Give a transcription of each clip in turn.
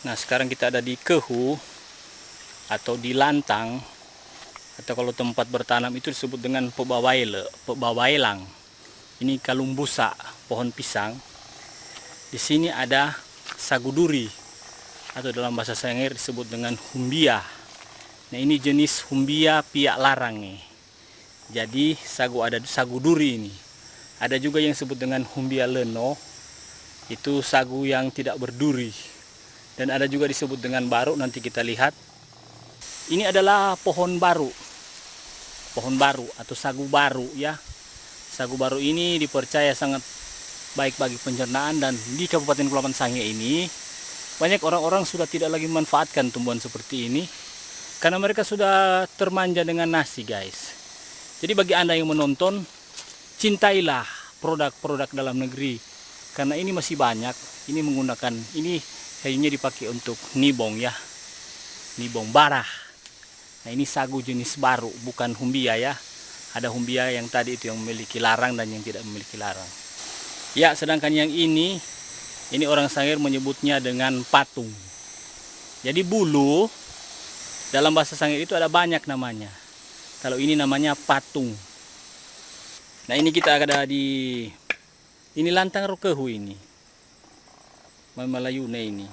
Nah, sekarang kita ada di kehu atau di lantang, atau kalau tempat bertanam itu disebut dengan pebawailang. Ini kalumbusa, pohon pisang. Di sini ada sagu duri atau dalam bahasa Sangir disebut dengan humbia. Nah, ini jenis humbia piak larang nih. Jadi ada sagu duri ini. Ada juga yang disebut dengan humbia leno. Itu sagu yang tidak berduri. Dan ada juga disebut dengan baru, nanti kita lihat. Ini adalah pohon baru atau sagu baru ya. Sagu baru ini dipercaya sangat baik bagi pencernaan, dan di Kabupaten Kepulauan Sangihe ini banyak orang-orang sudah tidak lagi memanfaatkan tumbuhan seperti ini karena mereka sudah termanja dengan nasi, guys. Jadi bagi Anda yang menonton, cintailah produk-produk dalam negeri karena ini masih banyak. Ini menggunakan, ini kayunya dipakai untuk nibong ya, nibong barah. Nah, ini sagu jenis baru, bukan humbia ya. Ada humbia yang tadi itu yang memiliki larang dan yang tidak memiliki larang. Ya, sedangkan yang ini orang Sangir menyebutnya dengan patung. Jadi bulu dalam bahasa Sangir itu ada banyak namanya. Kalau ini namanya patung. Nah, ini kita ada di lantang rokehu ini. Malayune ini.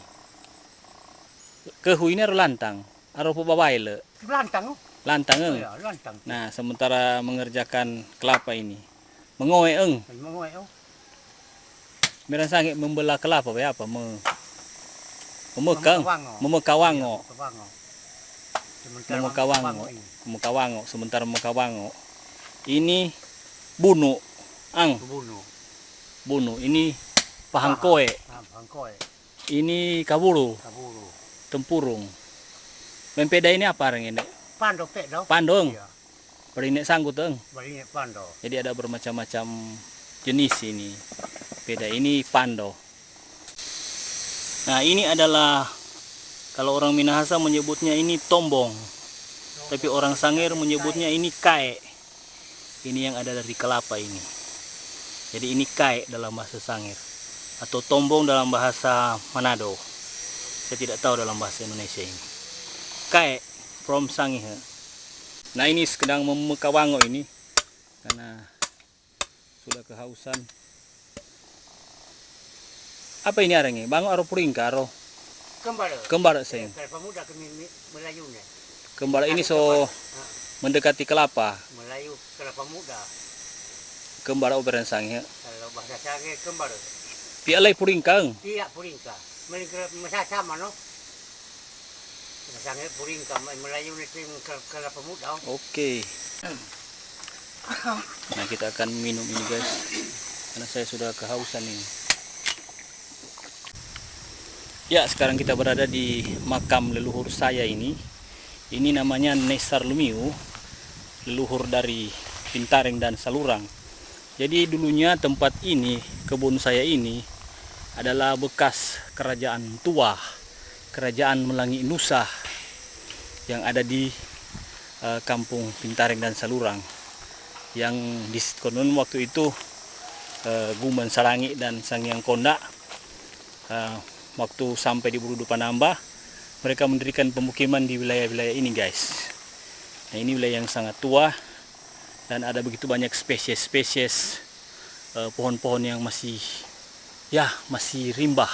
Kehu ini aro lantang, aro pabawaile. Lantang. Lantang Oh, ya, lantang. Nah, sementara mengerjakan kelapa ini. Mengoe Mengoe. Meran Sangir membelah kelapa apa? Memekawango. Sementara memekawango. Ini bunu. Bunu. Ini pahangkoe. Ini kaburu. Tempurung. Mempeda ini apa orang ini? Pandong. Iya. Berinek sanggut Pando. Jadi ada bermacam-macam jenis ini. Peda ini pando. Nah, ini adalah, kalau orang Minahasa menyebutnya ini tombong. Tapi orang Sangir menyebutnya ini kae. Ini yang ada dari kelapa ini. Jadi ini kae dalam bahasa Sangir. Atau tombong dalam bahasa Manado. Saya tidak tahu dalam bahasa Indonesia ini. Kae from Sangihe. Nah, ini sedang memekawango ini karena sudah kehausan. Apa ini arangnya? Bango aro puringka aro? Kembar seng. Pemuda Melayunya. Kembar ini so mendekati kelapa. Melayu kelapa muda. Kembar operan Sangihe. Kalau bahasa Sangihe kembar. Pialai puringkang. Iya, puringka. Sama no. Sangihe puringka, Melayu itu kelapa muda. Oke. Nah, kita akan minum ini, guys. Karena saya sudah kehausan ini. Ya, sekarang kita berada di makam leluhur saya ini. Ini namanya Nesar Lumiu, leluhur dari Pintaring dan Salurang. Jadi dulunya tempat ini, kebun saya ini adalah bekas kerajaan tua, kerajaan Melangi Nusa yang ada di kampung Pintaring dan Salurang. Yang di konon waktu itu Guman Sarangi dan Sanghyang Konda waktu sampai di Buludu Panamba, mereka mendirikan pemukiman di wilayah-wilayah ini, guys. Nah, ini wilayah yang sangat tua dan ada begitu banyak spesies-spesies pohon-pohon yang masih rimbah.